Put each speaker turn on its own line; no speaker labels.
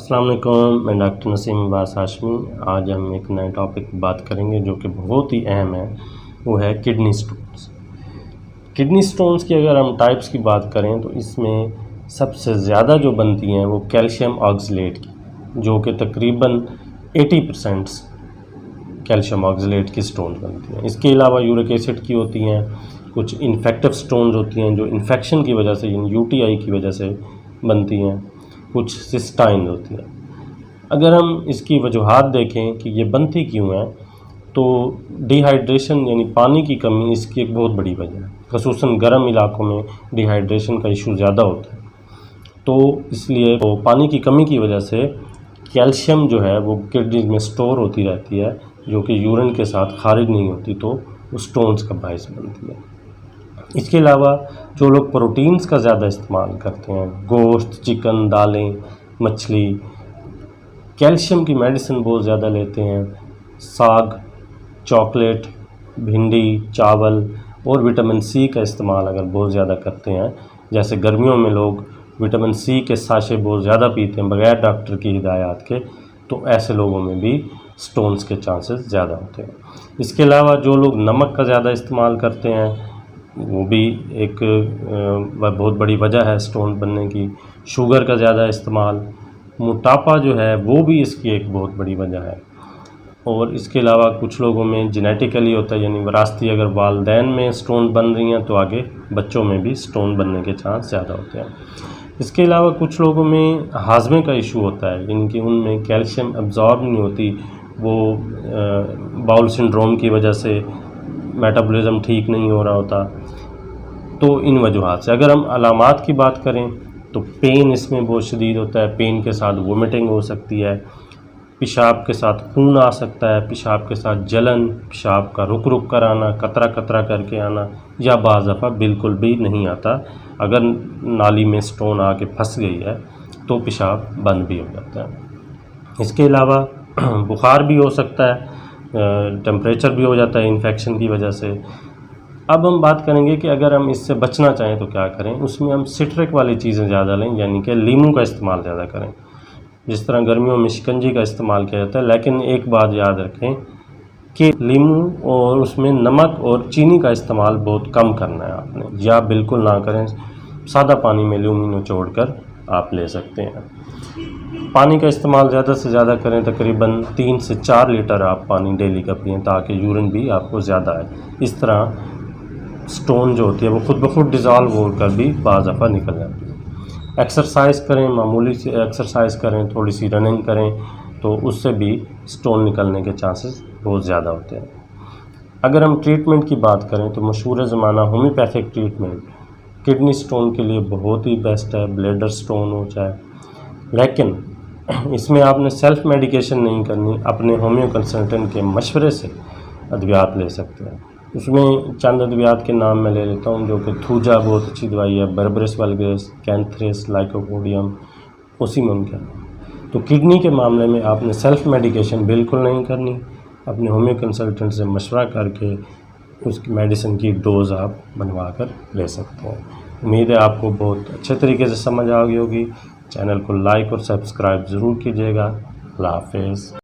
अस्सलाम वालेकुम, मैं डॉक्टर नसीम अब्बास हाशमी। आज हम एक नए टॉपिक की बात करेंगे जो कि बहुत ही अहम है, वो है किडनी स्टोन्स। किडनी स्टोन्स की अगर हम टाइप्स की बात करें तो इसमें सबसे ज़्यादा जो बनती हैं वो कैल्शियम ऑक्सलेट की, जो कि तकरीबन 80% कैल्शियम ऑक्सलेट की स्टोन बनती हैं। इसके अलावा यूरिक एसिड की होती हैं, कुछ इन्फेक्टिव स्टोन्स होती हैं जो इन्फेक्शन की वजह से, यूटीआई की वजह से बनती हैं, कुछ सिस्टाइन होती हैं। अगर हम इसकी वजूहात देखें कि ये बनती क्यों है, तो डिहाइड्रेशन यानी पानी की कमी इसकी एक बहुत बड़ी वजह है। ख़ुसूसन गर्म इलाकों में डिहाइड्रेशन का इशू ज़्यादा होता है, तो इसलिए वो पानी की कमी की वजह से कैल्शियम जो है वो किडनी में स्टोर होती रहती है, जो कि यूरिन के साथ खारिज नहीं होती, तो वो स्टोन्स का बायस बनती है। इसके अलावा जो लोग प्रोटीन्स का ज़्यादा इस्तेमाल करते हैं, गोश्त, चिकन, दालें, मछली, कैल्शियम की मेडिसिन बहुत ज़्यादा लेते हैं, साग, चॉकलेट, भिंडी, चावल और विटामिन सी का इस्तेमाल अगर बहुत ज़्यादा करते हैं, जैसे गर्मियों में लोग विटामिन सी के साशे बहुत ज़्यादा पीते हैं बग़ैर डॉक्टर की हिदायत के, तो ऐसे लोगों में भी स्टोन्स के चांसेस ज़्यादा होते हैं। इसके अलावा जो लोग नमक का ज़्यादा इस्तेमाल करते हैं, वो भी एक बहुत बड़ी वजह है स्टोन बनने की। शुगर का ज़्यादा इस्तेमाल, मोटापा जो है वो भी इसकी एक बहुत बड़ी वजह है। और इसके अलावा कुछ लोगों में जेनेटिकली होता है, यानी विरासती, अगर वालदैन में स्टोन बन रही हैं तो आगे बच्चों में भी स्टोन बनने के चांस ज़्यादा होते हैं। इसके अलावा कुछ लोगों में हाजमे का इशू होता है, यानी कि उनमें कैल्शियम एब्जॉर्ब नहीं होती, वो बाउल सिंड्रोम की वजह से मेटाबॉलिज्म ठीक नहीं हो रहा होता। तो इन वजूहात से अगर हम अलामात की बात करें तो पेन इसमें बहुत शदीद होता है, पेन के साथ वोमिटिंग हो सकती है, पेशाब के साथ खून आ सकता है, पेशाब के साथ जलन, पेशाब का रुक रुक कर आना, कतरा कतरा करके आना, या बाज़ दफ़ा बिल्कुल भी नहीं आता। अगर नाली में स्टोन आके फंस गई है तो पेशाब बंद भी हो जाता है। इसके अलावा बुखार भी हो सकता है, टेम्परेचर भी हो जाता है इन्फेक्शन की वजह से। अब हम बात करेंगे कि अगर हम इससे बचना चाहें तो क्या करें। उसमें हम सिट्रिक वाली चीज़ें ज़्यादा लें, यानी कि लीमू का इस्तेमाल ज़्यादा करें। जिस तरह गर्मियों में शिकंजी का इस्तेमाल किया जाता है, लेकिन एक बात याद रखें कि लीमू और उसमें नमक और चीनी का इस्तेमाल बहुत कम करना है आपने, या बिल्कुल ना करें। सादा पानी में लीमू निचोड़ कर आप ले सकते हैं। पानी का इस्तेमाल ज़्यादा से ज़्यादा करें, तकरीबन 3 से 4 लीटर आप पानी डेली का पिएँ, ताकि यूरिन भी आपको ज़्यादा आए। इस तरह स्टोन जो होती है वो खुद ब खुद डिज़ॉल्व होकर भी बाज़ दफ़ा निकल जाती है। एक्सरसाइज करें, मामूली सी एक्सरसाइज करें, थोड़ी सी रनिंग करें, तो उससे भी स्टोन निकलने के चांसेस बहुत ज़्यादा होते हैं। अगर हम ट्रीटमेंट की बात करें तो मशहूर ज़माना होम्योपैथिक ट्रीटमेंट किडनी स्टोन के लिए बहुत ही बेस्ट है, ब्लैडर स्टोन हो चाहे, लेकिन इसमें आपने सेल्फ मेडिकेशन नहीं करनी, अपने होम्यो कंसल्टेंट के मशवरे से अद्वियात ले सकते हैं। उसमें चंद अद्वियात के नाम मैं ले लेता हूँ, जो कि थूजा बहुत अच्छी दवाई है, बर्बरिस वल्गरिस, कैंथ्रेस, लाइकोपोडियम, ओसीमम का। तो किडनी के मामले में आपने सेल्फ मेडिकेशन बिल्कुल नहीं करनी, अपने होम्यो कंसल्टेंट से मशवरा करके उसकी मेडिसिन की डोज़ आप बनवा कर ले सकते हैं। उम्मीद है आपको बहुत अच्छे तरीके से समझ आ गई होगी। चैनल को लाइक और सब्सक्राइब ज़रूर कीजिएगा। अल्लाह हाफ़िज़।